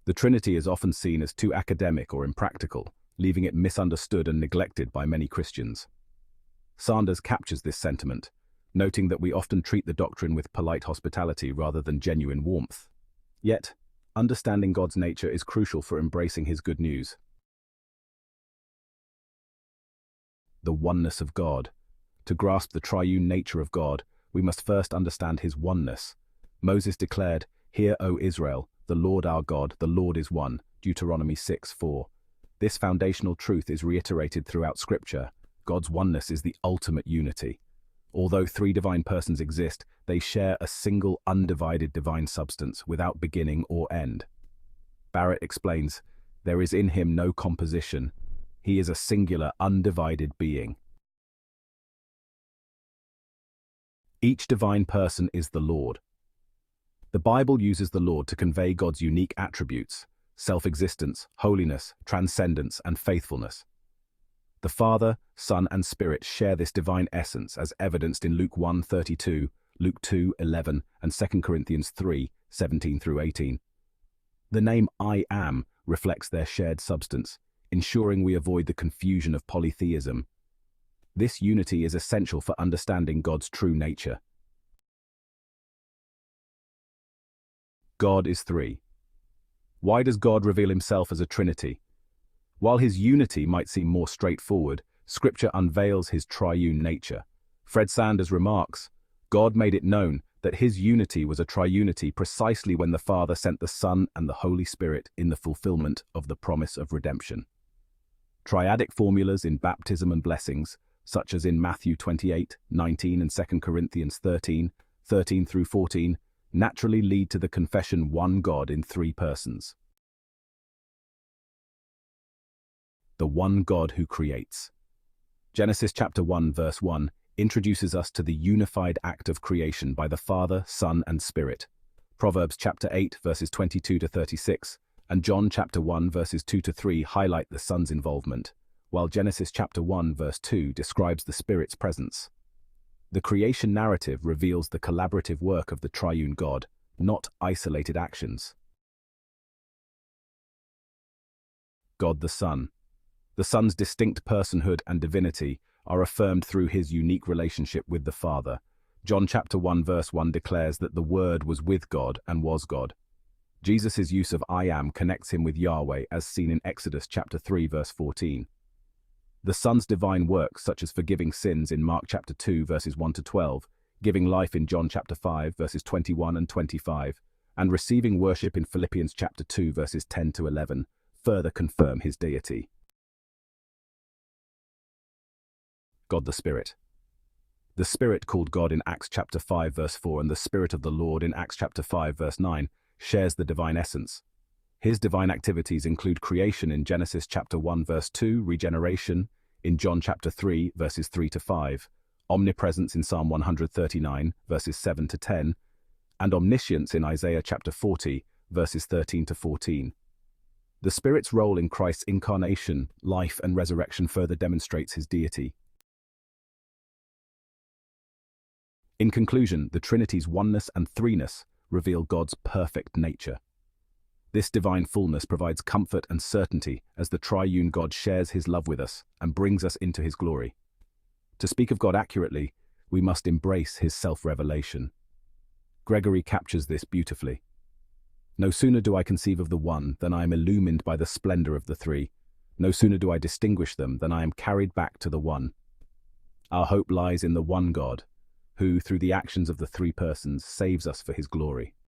The Trinity is often seen as too academic or impractical, leaving it misunderstood and neglected by many Christians. Sanders captures this sentiment, noting that we often treat the doctrine with polite hospitality rather than genuine warmth. Yet, understanding God's nature is crucial for embracing his good news. The oneness of God. To grasp the triune nature of God, we must first understand his oneness. Moses declared, "Hear, O Israel, the Lord our God, the Lord is one," Deuteronomy 6:4. This foundational truth is reiterated throughout Scripture. God's oneness is the ultimate unity. Although three divine persons exist, they share a single undivided divine substance without beginning or end. Barrett explains, "There is in him no composition. He is a singular, undivided being." Each divine person is the Lord. The Bible uses the Lord to convey God's unique attributes: self-existence, holiness, transcendence, and faithfulness. The Father, Son, and Spirit share this divine essence as evidenced in Luke 1:32, Luke 2:11, and 2 Corinthians 3:17-18. The name I Am reflects their shared substance, ensuring we avoid the confusion of polytheism. This unity is essential for understanding God's true nature. God is three. Why does God reveal himself as a Trinity? While his unity might seem more straightforward, Scripture unveils his triune nature. Fred Sanders remarks, "God made it known that his unity was a triunity precisely when the Father sent the Son and the Holy Spirit in the fulfillment of the promise of redemption." Triadic formulas in baptism and blessings, such as in Matthew 28:19 and 2 Corinthians 13:13-14, naturally lead to the confession one God in three persons. The one God who creates. Genesis chapter 1 verse 1 introduces us to the unified act of creation by the Father, Son, and Spirit. Proverbs chapter 8 verses 22-36 and John chapter 1 verses 2-3 highlight the Son's involvement, while Genesis chapter 1 verse 2 describes the Spirit's presence. The creation narrative reveals the collaborative work of the triune God, not isolated actions. God the Son. The Son's distinct personhood and divinity are affirmed through his unique relationship with the Father. John chapter 1 verse 1 declares that the Word was with God and was God. Jesus' use of I Am connects him with Yahweh as seen in Exodus chapter 3 verse 14. The Son's divine works such as forgiving sins in Mark chapter 2 verses 1-12, giving life in John chapter 5 verses 21 and 25, and receiving worship in Philippians chapter 2 verses 10-11 further confirm his deity. God the Spirit. The Spirit called God in Acts chapter 5 verse 4 and the Spirit of the Lord in Acts chapter 5 verse 9 shares the divine essence. His divine activities include creation in Genesis chapter 1 verse 2, regeneration in John chapter 3 verses 3-5, omnipresence in Psalm 139 verses 7-10, and omniscience in Isaiah chapter 40 verses 13-14. The Spirit's role in Christ's incarnation, life, and resurrection further demonstrates his deity. In conclusion, the Trinity's oneness and threeness reveal God's perfect nature. This divine fullness provides comfort and certainty as the triune God shares his love with us and brings us into his glory. To speak of God accurately, we must embrace his self-revelation. Gregory captures this beautifully. "No sooner do I conceive of the one than I am illumined by the splendor of the three. No sooner do I distinguish them than I am carried back to the one." Our hope lies in the one God, who, through the actions of the three persons, saves us for his glory.